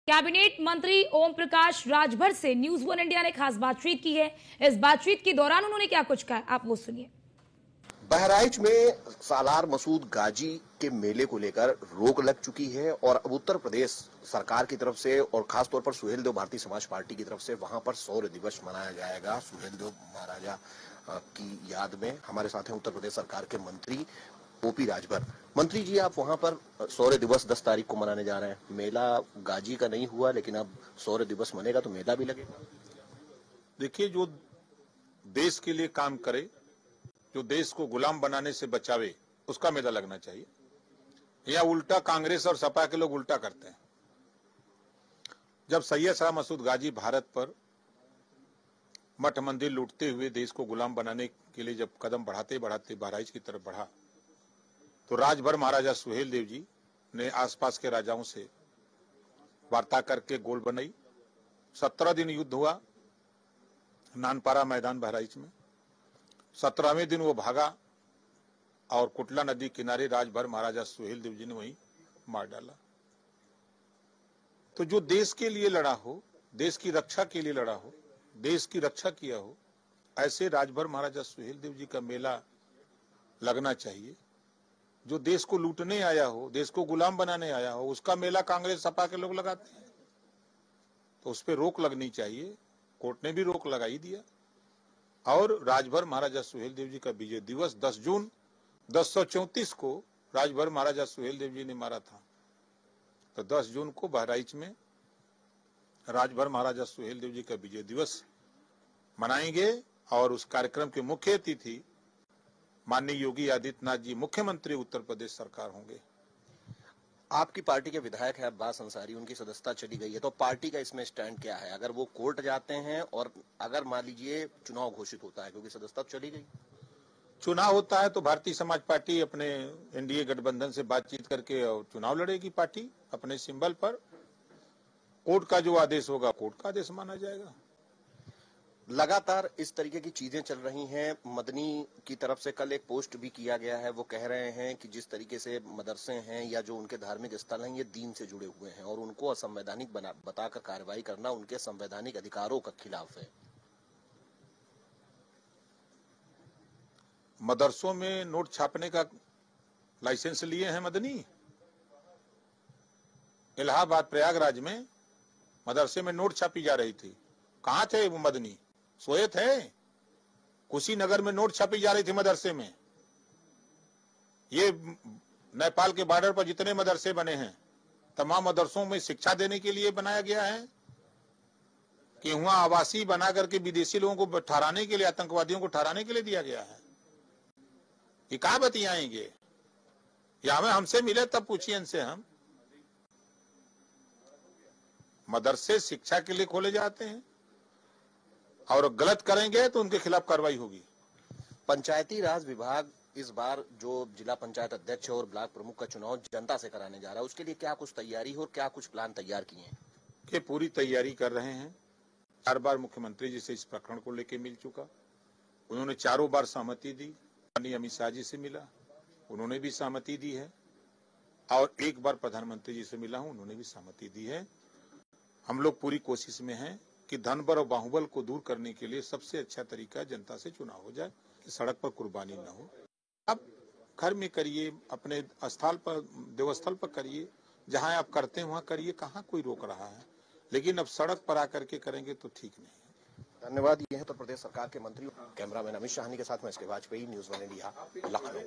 Cabinet मंत्री ओम प्रकाश राजभर से news one India ने खास बातचीत की है। इस बातचीत के दौरान उन्होंने क्या कुछ कहा, आप वो सुनिए। बहराइच में सालार मसूद गाजी के मेले को लेकर रोक लग चुकी है और अब उत्तर प्रदेश सरकार की तरफ से और खासतौर पर सुहेलदेव भारतीय समाज पार्टी की तरफ से वहां पर शौर्य दिवस मनाया जाएगा। सुहेलदेव महाराजा की याद में हमारे साथ हैं उत्तर प्रदेश सरकार के मंत्री ओपी राजभर। मंत्री जी, आप वहां पर शौर्य दिवस 10 तारीख को मनाने जा रहे हैं। मेला गाजी का नहीं हुआ, लेकिन अब शौर्य दिवस मनेगा तो मेला भी लगेगा। देखिए, जो देश के लिए काम करे, जो देश को गुलाम बनाने से बचावे, उसका मेला लगना चाहिए। या उल्टा कांग्रेस और सपा के लोग उल्टा करते हैं। जब सैयद शाह मसूद गाजी भारत पर मठ मंदिर लूटते हुए देश को गुलाम बनाने के लिए जब कदम बढ़ाते बढ़ाते बहराइच की तरफ बढ़ा, तो राजभर महाराजा सुहेलदेव जी ने आसपास के राजाओं से वार्ता करके गोल बनाई। 17 दिन युद्ध हुआ नानपारा मैदान बहराइच में। 17वें दिन वो भागा और कुटला नदी किनारे राजभर महाराजा सुहेलदेव जी ने वहीं मार डाला। तो जो देश के लिए लड़ा हो, देश की रक्षा के लिए लड़ा हो, देश की रक्षा किया हो, ऐसे राजभर महाराजा सुहेलदेव जी का मेला लगना चाहिए। जो देश को लूटने आया हो, देश को गुलाम बनाने आया हो, उसका मेला कांग्रेस सपा के लोग लगाते हैं, तो उस पर रोक लगनी चाहिए। कोर्ट ने भी रोक लगा ही दिया। और राजभर महाराजा सुहेलदेव जी का विजय दिवस 10 जून 1034 को राजभर महाराजा सुहेलदेव जी ने मारा था। तो 10 जून को बहराइच में राजभर महाराजा सुहेलदेव जी का विजय दिवस मनाएंगे और उस कार्यक्रम के मुख्य अतिथि माननीय योगी आदित्यनाथ जी, मुख्यमंत्री उत्तर प्रदेश सरकार होंगे। आपकी पार्टी के विधायक है अब्बास अंसारी, उनकी सदस्यता चली गई है, तो पार्टी का इसमें स्टैंड क्या है? अगर वो कोर्ट जाते हैं और अगर मान लीजिए चुनाव घोषित होता है, क्योंकि सदस्यता चली गई, चुनाव होता है तो भारतीय समाज पार्टी अपने एनडीए गठबंधन से बातचीत करके और चुनाव लड़ेगी पार्टी अपने सिंबल पर। कोर्ट का जो आदेश होगा कोर्ट का आदेश माना जाएगा। लगातार इस तरीके की चीजें चल रही हैं। मदनी की तरफ से कल एक पोस्ट भी किया गया है, वो कह रहे हैं कि जिस तरीके से मदरसे हैं या जो उनके धार्मिक स्थल हैं, ये दीन से जुड़े हुए हैं और उनको असंवैधानिक बताकर कार्रवाई करना उनके संवैधानिक अधिकारों के खिलाफ है। मदरसों में नोट छापने का लाइसेंस लिए हैं मदनी। इलाहाबाद प्रयागराज में मदरसे में नोट छापी जा रही थी, कहां थे वो मदनी? सोए थे। कुशीनगर में नोट छापी जा रही थी मदरसे में। ये नेपाल के बॉर्डर पर जितने मदरसे बने हैं, तमाम मदरसों में शिक्षा देने के लिए बनाया गया है कि वहां आवासीय बना करके विदेशी लोगों को ठहराने के लिए, आतंकवादियों को ठहराने के लिए दिया गया है। ये कहां बतियाएंगे? या हमें हमसे मिले तब पूछिए इनसे। हम मदरसे शिक्षा के लिए खोले जाते हैं और गलत करेंगे तो उनके खिलाफ कार्रवाई होगी। पंचायती राज विभाग इस बार जो जिला पंचायत अध्यक्ष और ब्लॉक प्रमुख का चुनाव जनता से कराने जा रहा है, उसके लिए क्या कुछ तैयारी हो और क्या कुछ प्लान तैयार किए हैं? कि पूरी तैयारी कर रहे हैं। 4 बार मुख्यमंत्री जी से इस प्रकरण को लेकर मिल चुका। उन्होंने 4 बार सहमति दी। माननीय अमित शाह जी से मिला, उन्होंने भी सहमति दी है। और 1 बार प्रधानमंत्री जी से मिला हूं, उन्होंने भी सहमति दी है। हम लोग पूरी कोशिश में हैं कि धनबल और बाहुबल को दूर करने के लिए सबसे अच्छा तरीका जनता से चुनाव हो जाए, कि सड़क पर कुर्बानी न हो। आप घर में करिए, अपने स्थल पर, देवस्थल पर करिए, जहां आप करते हैं वहां करिए, कहां कोई रोक रहा है। लेकिन अब सड़क पर आकर के करेंगे तो ठीक नहीं है। धन्यवाद। ये है उत्तर प्रदेश सरकार के मंत्री। कैमरामैन अमित शाहनी के साथ मैं इसके Vajpayee, news one India, Lucknow.